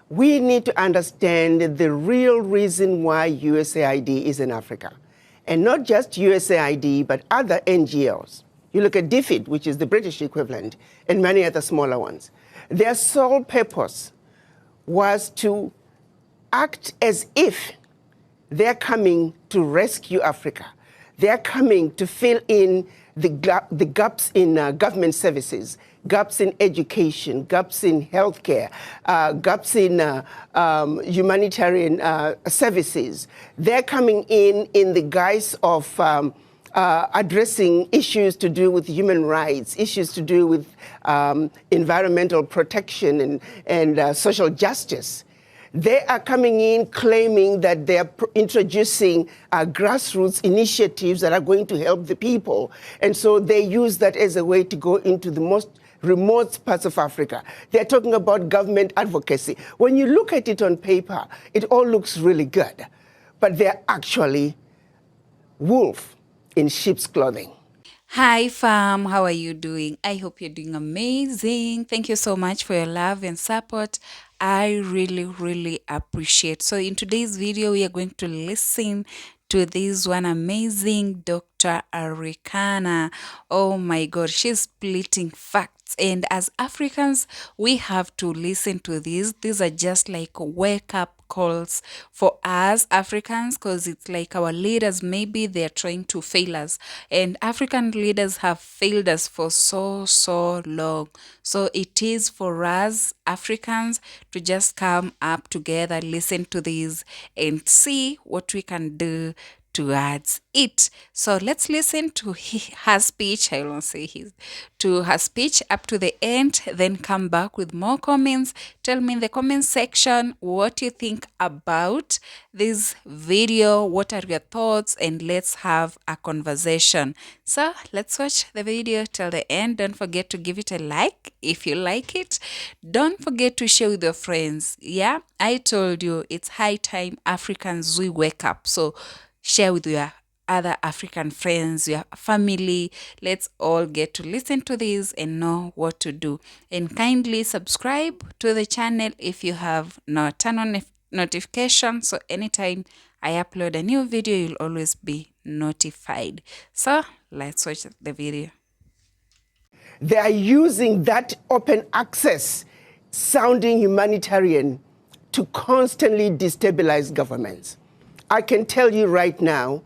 we need to understand the real reason why USAID is in Africa. And not just USAID, but other NGOs. You look at DFID, which is the British equivalent, and many other smaller ones. Their sole purpose was to act as if they're coming to rescue Africa. They're coming to fill in the gaps in government services, gaps in education, gaps in healthcare, gaps in humanitarian services. They're coming in the guise of addressing issues to do with human rights, issues to do with environmental protection and social justice. They are coming in claiming that they are introducing grassroots initiatives that are going to help the people. And so they use that as a way to go into the most remote parts of Africa. They're talking about government advocacy. When you look at it on paper, it all looks really good. But they're actually wolf in sheep's clothing. Hi fam, how are you doing? I hope you're doing amazing. Thank you so much for your love and support. I really appreciate. So in today's video, we are going to listen to this one amazing Dr. Arikana. Oh my God, she's splitting facts. And as Africans, we have to listen to these. These are just like wake up calls for us Africans, because it's like our leaders, maybe they're trying to fail us, and African leaders have failed us for so long. So it is for us Africans to just come up together, listen to these and see what we can do towards it. So let's listen to her speech. I won't say his, to her speech up to the end, then come back with more comments. Tell me in the comment section what you think about this video. What are your thoughts? And let's have a conversation. So let's watch the video till the end. Don't forget to give it a like if you like it. Don't forget to share with your friends. Yeah, I told you it's high time Africans we wake up. So share with your other African friends, your family. Let's all get to listen to this and know what to do. And kindly subscribe to the channel if you have not. Turn on notifications so anytime I upload a new video, you'll always be notified. So let's watch the video. They are using that open access sounding humanitarian to constantly destabilize governments. I can tell you right now,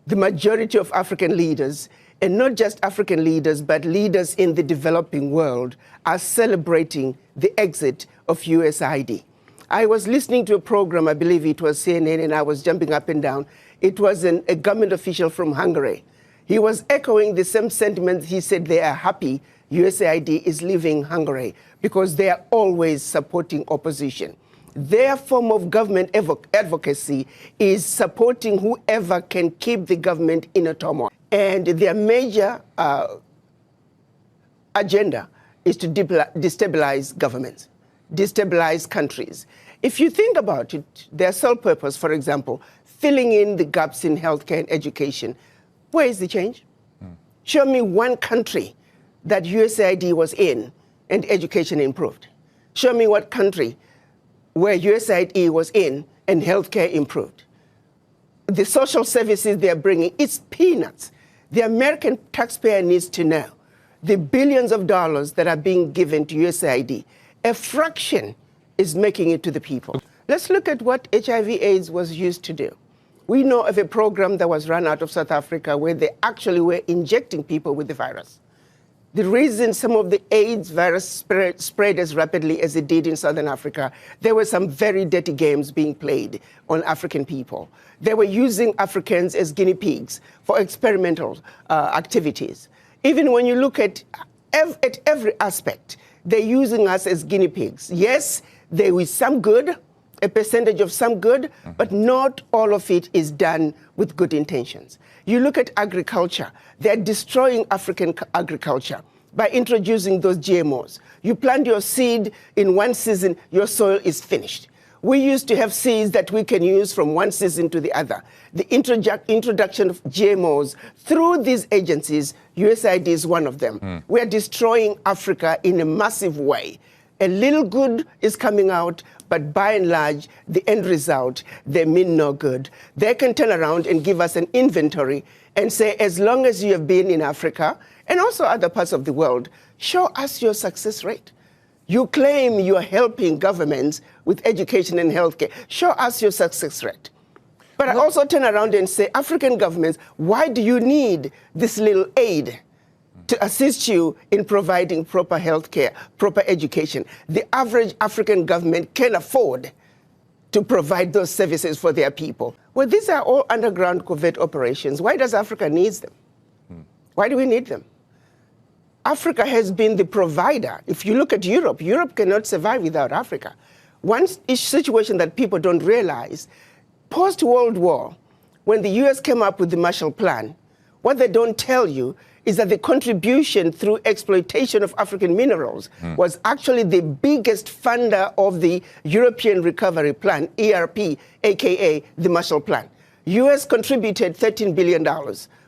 the majority of African leaders, and not just African leaders, but leaders in the developing world, are celebrating the exit of USAID. I was listening to a program, I believe it was CNN, and I was jumping up and down. It was a government official from Hungary. He was echoing the same sentiments. He said they are happy USAID is leaving Hungary because they are always supporting opposition. Their form of government advocacy is supporting whoever can keep the government in a turmoil. And their major agenda is to destabilize governments, destabilize countries. If you think about it, their sole purpose, for example, filling in the gaps in healthcare and education, where is the change? Show me one country that USAID was in and education improved. Show me what country where USAID was in and healthcare improved. The social services they're bringing, it's peanuts. The American taxpayer needs to know the billions of dollars that are being given to USAID, a fraction is making it to the people. Let's look at what HIV/AIDS was used to do. We know of a program that was run out of South Africa where they actually were injecting people with the virus. The reason some of the AIDS virus spread as rapidly as it did in Southern Africa, there were some very dirty games being played on African people. They were using Africans as guinea pigs for experimental activities. Even when you look at every aspect, they're using us as guinea pigs. Yes, there is some good, a percentage of some good, but not all of it is done with good intentions. You look at agriculture, they're destroying African agriculture by introducing those GMOs. You plant your seed in one season, your soil is finished. We used to have seeds that we can use from one season to the other. The introduction of GMOs through these agencies, USAID is one of them. We're destroying Africa in a massive way. A little good is coming out, but by and large, the end result, they mean no good. They can turn around and give us an inventory and say, as long as you have been in Africa and also other parts of the world, show us your success rate. You claim you are helping governments with education and healthcare. Show us your success rate. But I also turn around and say, African governments, why do you need this little aid to assist you in providing proper healthcare, proper education? The average African government can afford to provide those services for their people. Well, these are all underground covert operations. Why does Africa need them? Why do we need them? Africa has been the provider. If you look at Europe, Europe cannot survive without Africa. One situation that people don't realize, post-World War, when the US came up with the Marshall Plan, what they don't tell you is that the contribution through exploitation of African minerals was actually the biggest funder of the European Recovery Plan, ERP, aka the Marshall Plan. US contributed $13 billion,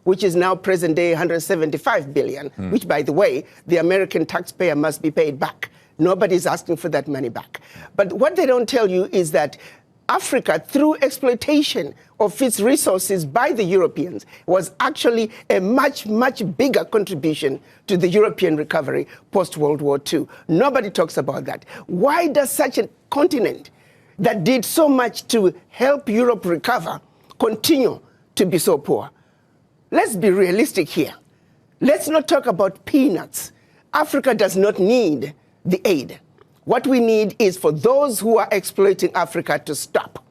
which is now present day $175 billion, which, by the way, the American taxpayer must be paid back. Nobody's asking for that money back. But what they don't tell you is that Africa, through exploitation of its resources by the Europeans, was actually a much, much bigger contribution to the European recovery post-World War II. Nobody talks about that. Why does such a continent that did so much to help Europe recover continue to be so poor? Let's be realistic here. Let's not talk about peanuts. Africa does not need the aid. What we need is for those who are exploiting Africa to stop.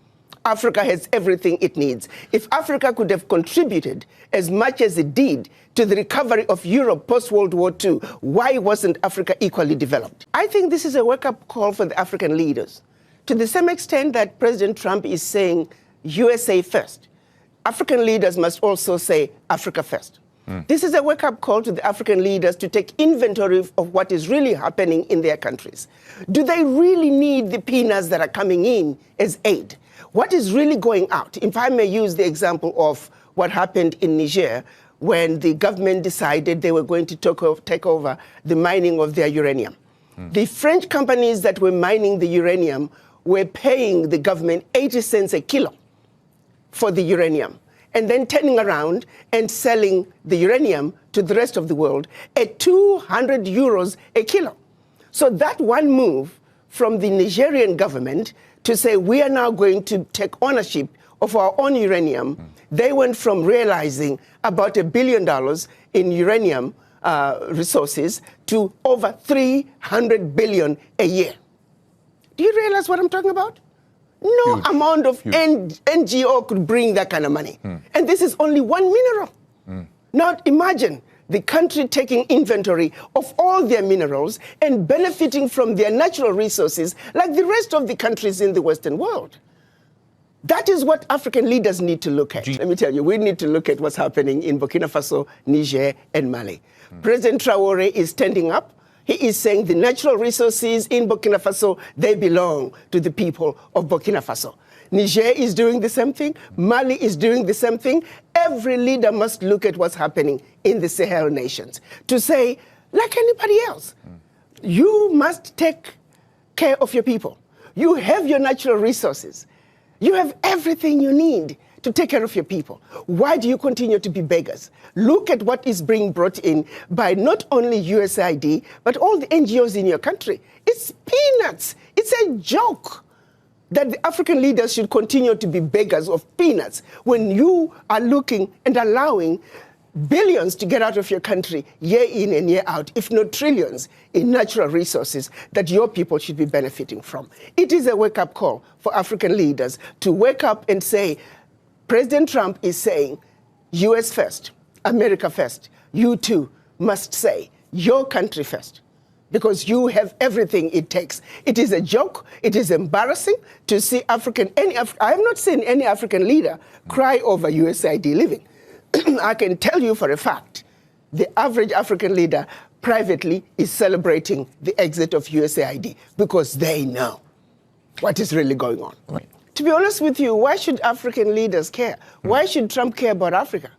Africa has everything it needs. If Africa could have contributed as much as it did to the recovery of Europe post-World War II, why wasn't Africa equally developed? I think this is a wake-up call for the African leaders. To the same extent that President Trump is saying USA first, African leaders must also say Africa first. This is a wake-up call to the African leaders to take inventory of what is really happening in their countries. Do they really need the peanuts that are coming in as aid? What is really going out? If I may use the example of what happened in Niger when the government decided they were going to take over the mining of their uranium. The French companies that were mining the uranium were paying the government 80 cents a kilo for the uranium, and then turning around and selling the uranium to the rest of the world at 200 euros a kilo. So that one move from the Nigerian government to say we are now going to take ownership of our own uranium, they went from realizing about $1 billion in uranium resources to over 300 billion a year. Do you realize what I'm talking about? No amount of NGO could bring that kind of money. And this is only one mineral. Now imagine the country taking inventory of all their minerals and benefiting from their natural resources like the rest of the countries in the Western world. That is what African leaders need to look at. Let me tell you, we need to look at what's happening in Burkina Faso, Niger, and Mali. President Traoré is standing up. He is saying the natural resources in Burkina Faso, they belong to the people of Burkina Faso. Niger is doing the same thing. Mali is doing the same thing. Every leader must look at what's happening in the Sahel nations to say, like anybody else, you must take care of your people. You have your natural resources. You have everything you need to take care of your people. Why do you continue to be beggars? Look at what is being brought in by not only USAID, but all the NGOs in your country. It's peanuts. It's a joke that the African leaders should continue to be beggars of peanuts when you are looking and allowing billions to get out of your country year in and year out, if not trillions, in natural resources that your people should be benefiting from. It is a wake-up call for African leaders to wake up and say, President Trump is saying, US first, America first. You too must say, your country first, because you have everything it takes. It is a joke. It is embarrassing to see I have not seen any African leader cry over USAID living. I can tell you for a fact, the average African leader privately is celebrating the exit of USAID because they know what is really going on. Right. To be honest with you, why should African leaders care? Why should Trump care about Africa?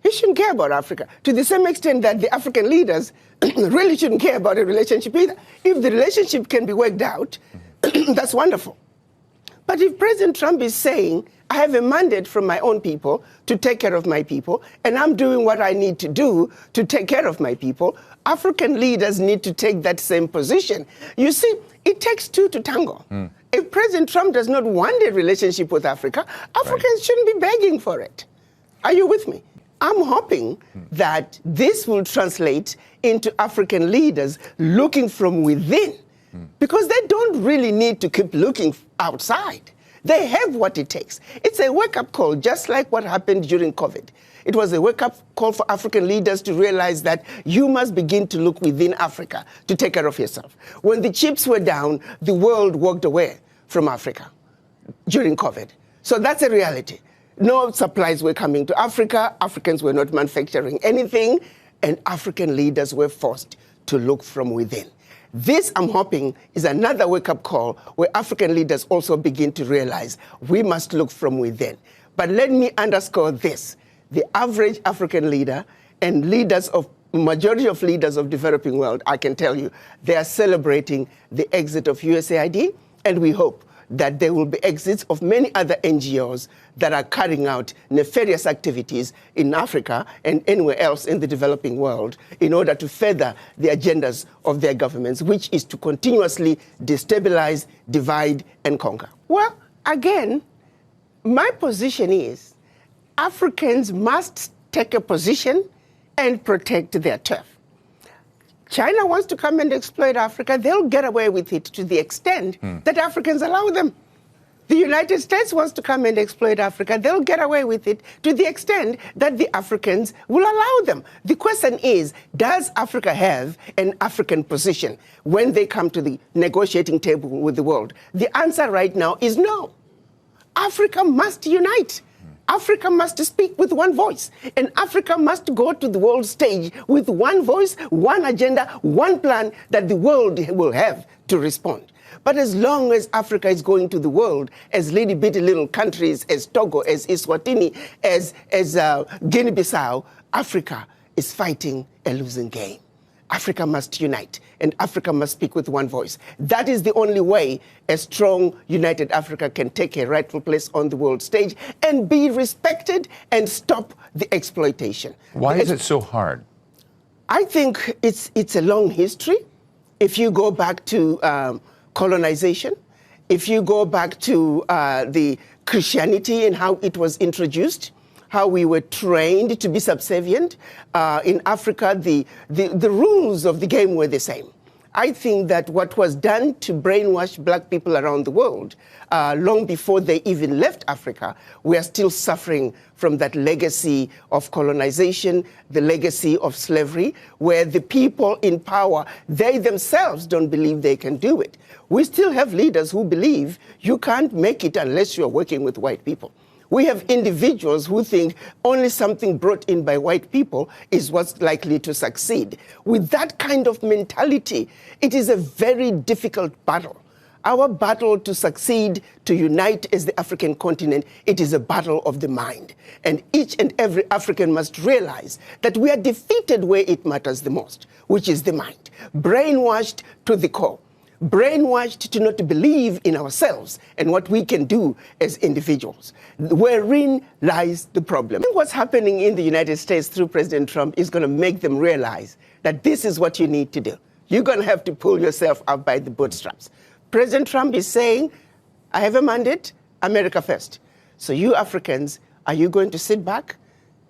He shouldn't care about Africa to the same extent that the African leaders really shouldn't care about a relationship either. If the relationship can be worked out, That's wonderful. But if President Trump is saying, I have a mandate from my own people to take care of my people, and I'm doing what I need to do to take care of my people, African leaders need to take that same position. You see, it takes two to tango. If President Trump does not want a relationship with Africa, Africans shouldn't be begging for it. Are you with me? I'm hoping that this will translate into African leaders looking from within, because they don't really need to keep looking outside. They have what it takes. It's a wake-up call, just like what happened during COVID. It was a wake-up call for African leaders to realize that you must begin to look within Africa to take care of yourself. When the chips were down, the world walked away from Africa during COVID. So that's a reality. No supplies were coming to Africa. Africans were not manufacturing anything, and African leaders were forced to look from within. This, I'm hoping, is another wake-up call where African leaders also begin to realize we must look from within. But let me underscore this. The average African leader and majority of leaders of developing world, I can tell you, they are celebrating the exit of USAID, and we hope that there will be exits of many other NGOs that are carrying out nefarious activities in Africa and anywhere else in the developing world in order to further the agendas of their governments, which is to continuously destabilize, divide, and conquer. Well, again, my position is Africans must take a position and protect their turf. China wants to come and exploit Africa, they'll get away with it to the extent that Africans allow them. The United States wants to come and exploit Africa, they'll get away with it to the extent that the Africans will allow them. The question is, does Africa have an African position when they come to the negotiating table with the world? The answer right now is no. Africa must unite. Africa must speak with one voice, and Africa must go to the world stage with one voice, one agenda, one plan that the world will have to respond. But as long as Africa is going to the world as little-bitty little countries, as Togo, as Eswatini, as Guinea-Bissau, Africa is fighting a losing game. Africa must unite, and Africa must speak with one voice. That is the only way a strong, united Africa can take a rightful place on the world stage and be respected and stop the exploitation. Why is it so hard? I think it's a long history. If you go back to colonization, if you go back to the Christianity and how it was introduced, how we were trained to be subservient. In Africa, the rules of the game were the same. I think that what was done to brainwash black people around the world, long before they even left Africa, we are still suffering from that legacy of colonization, the legacy of slavery, where the people in power, they themselves don't believe they can do it. We still have leaders who believe you can't make it unless you're working with white people. We have individuals who think only something brought in by white people is what's likely to succeed. With that kind of mentality, it is a very difficult battle. Our battle to succeed, to unite as the African continent, it is a battle of the mind. And each and every African must realize that we are defeated where it matters the most, which is the mind. Brainwashed to the core. Brainwashed to not believe in ourselves and what we can do as individuals. Wherein lies the problem. What's happening in the United States through President Trump is going to make them realize that this is what you need to do. You're going to have to pull yourself up by the bootstraps. President Trump is saying, I have a mandate, America first. So you Africans, are you going to sit back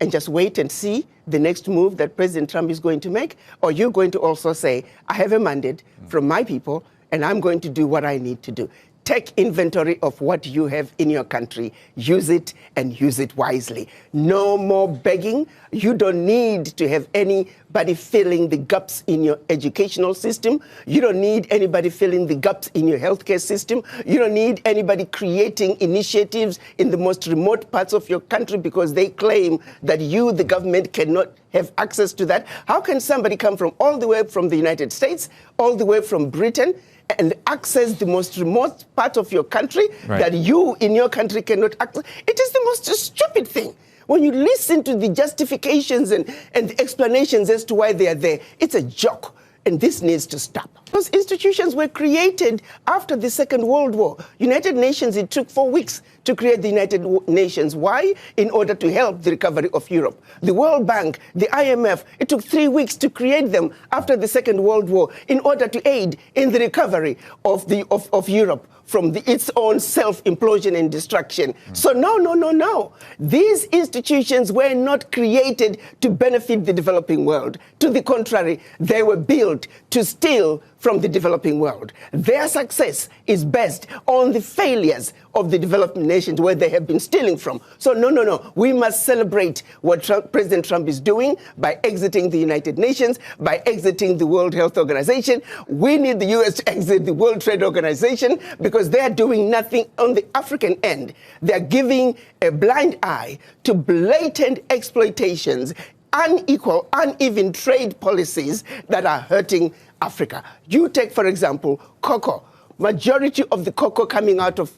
and just wait and see the next move that President Trump is going to make? Or are you going to also say, I have a mandate from my people, and I'm going to do what I need to do? Take inventory of what you have in your country. Use it and use it wisely. No more begging. You don't need to have anybody filling the gaps in your educational system. You don't need anybody filling the gaps in your healthcare system. You don't need anybody creating initiatives in the most remote parts of your country because they claim that you, the government, cannot have access to that. How can somebody come from all the way from the United States, all the way from Britain, and access the most remote part of your country that you in your country cannot access? It is the most stupid thing. When you listen to the justifications and the explanations as to why they are there, it's a joke. And this needs to stop. Those institutions were created after the Second World War. United Nations, it took 4 weeks to create the United Nations. Why? In order to help the recovery of Europe. The World Bank, the IMF, it took 3 weeks to create them after the Second World War in order to aid in the recovery of Europe from its own self-implosion and destruction. So no. These institutions were not created to benefit the developing world. To the contrary, they were built to steal from the developing world. Their success is based on the failures of the developing nations where they have been stealing from. So no. We must celebrate what President Trump is doing by exiting the United Nations, by exiting the World Health Organization. We need the US to exit the World Trade Organization because they are doing nothing on the African end. They are giving a blind eye to blatant exploitations, unequal, uneven trade policies that are hurting Africa. You take, for example, cocoa. Majority of the cocoa coming out of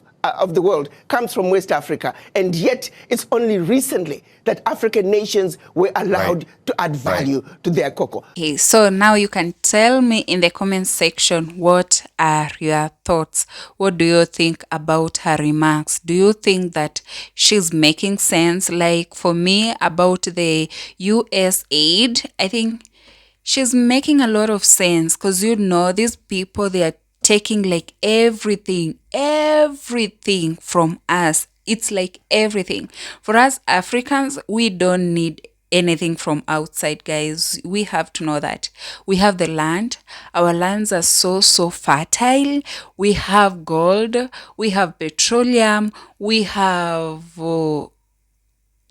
the world comes from West Africa, and yet it's only recently that African nations were allowed to add value to their cocoa. Okay, so now you can tell me in the comment section, what are your thoughts? What do you think about her remarks? Do you think that she's making sense? Like for me, about the USAID, I think she's making a lot of sense because, you know, these people, they are taking like everything from us. It's like everything. For us Africans, we don't need anything from outside, guys. We have to know that. We have the land. Our lands are so fertile. We have gold. We have petroleum. We have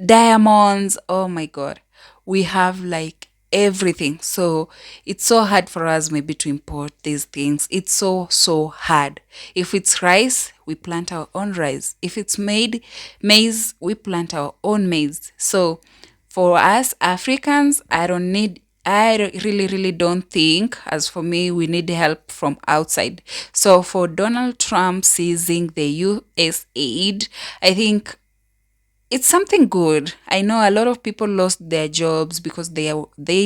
diamonds. Oh my God. We have like everything. So it's so hard for us maybe to import these things. It's so hard. If it's rice, we plant our own rice. If it's maize, we plant our own maize. So for us Africans, I really don't think, as for me, we need help from outside. So for Donald Trump seizing the USAID, I think it's something good. I know a lot of people lost their jobs because they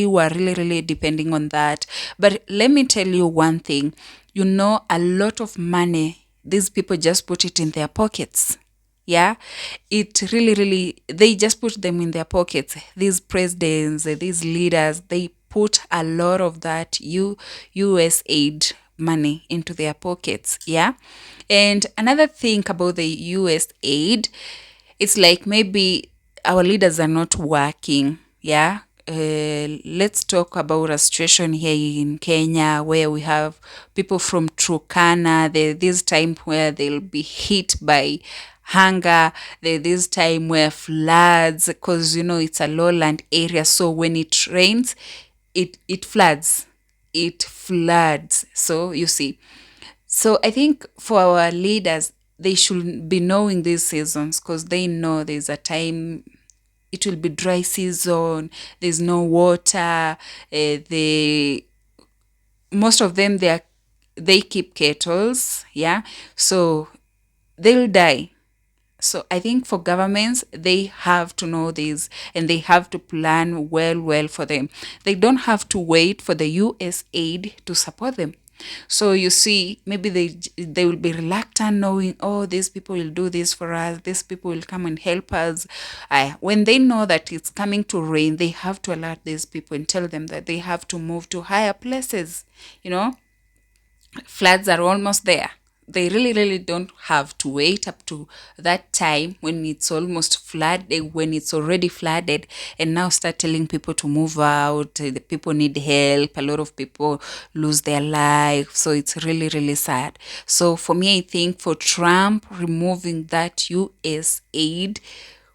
were really depending on that. But let me tell you one thing. You know, a lot of money, these people just put it in their pockets. Yeah, it really, they just put them in their pockets. These presidents, these leaders, they put a lot of that USAID money into their pockets. Yeah. And another thing about the USAID, it's like maybe our leaders are not working. Yeah. Let's talk about a situation here in Kenya where we have people from Turkana. This time where they'll be hit by hunger. This time where floods, because you know it's a lowland area. So when it rains, it floods. It floods. So you see. So I think for our leaders, they should be knowing these seasons because they know there's a time it will be dry season, there's no water. Most of them, they keep kettles, yeah, so they'll die. So I think for governments, they have to know this and they have to plan well for them. They don't have to wait for the USAID to support them. So you see, maybe they will be reluctant knowing, oh, these people will do this for us. These people will come and help us. When they know that it's coming to rain, they have to alert these people and tell them that they have to move to higher places. You know, floods are almost there. They really don't have to wait up to that time when it's almost flooded, when it's already flooded, and now start telling people to move out. The people need help. A lot of people lose their life. So it's really sad. So for me, I think for Trump, removing that US aid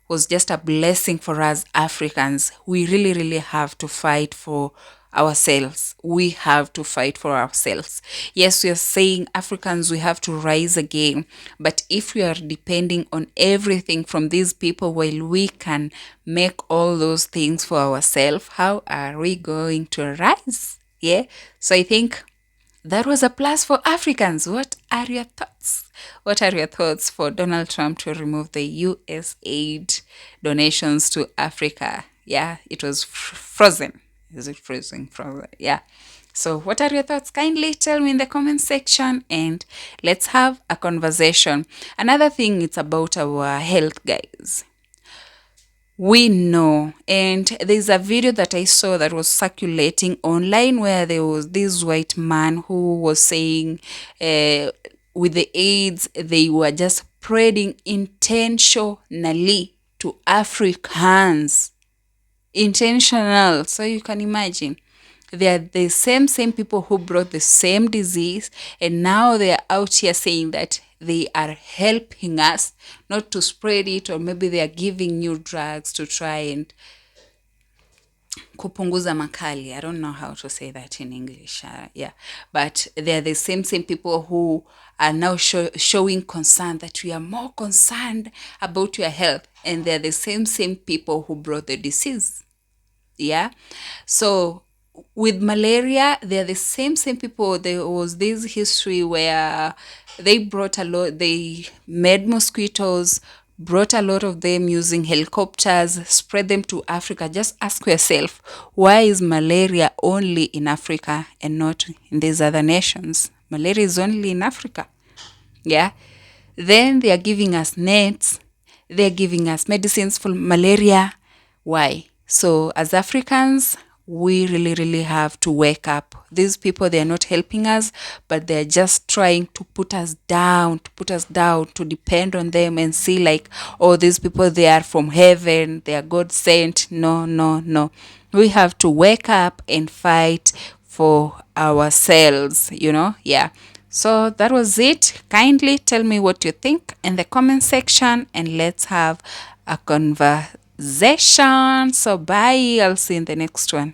was just a blessing for us Africans. We really have to fight for ourselves. We have to fight for ourselves. Yes, we are saying Africans, we have to rise again. But if we are depending on everything from these people while we can make all those things for ourselves, how are we going to rise? Yeah. So I think that was a plus for Africans. What are your thoughts? What are your thoughts for Donald Trump to remove the US aid donations to Africa? Yeah, it was frozen. Is it freezing? Frozen. Yeah. So what are your thoughts? Kindly tell me in the comment section and let's have a conversation. Another thing, it's about our health, guys. We know, and there's a video that I saw that was circulating online where there was this white man who was saying with the AIDS, they were just spreading intentionally to Africans. Intentional. So you can imagine. They are the same people who brought the same disease, and now they are out here saying that they are helping us not to spread it, or maybe they are giving new drugs to try and kupunguza makali. I don't know how to say that in English. Yeah, but they are the same people who are now showing concern that we are more concerned about your health, and they are the same people who brought the disease. Yeah, so with malaria, they're the same people. There was this history where they made mosquitoes, brought a lot of them using helicopters, spread them to Africa. Just ask yourself, why is malaria only in Africa and not in these other nations? Malaria is only in Africa. Yeah. Then they are giving us nets, they're giving us medicines for malaria. Why? So as Africans, we really have to wake up. These people, they are not helping us, but they're just trying to put us down, to depend on them and see like, oh, these people, they are from heaven, they are God sent. No. We have to wake up and fight for ourselves, Yeah. So that was it. Kindly tell me what you think in the comment section and let's have a conversation. So bye. I'll see you in the next one.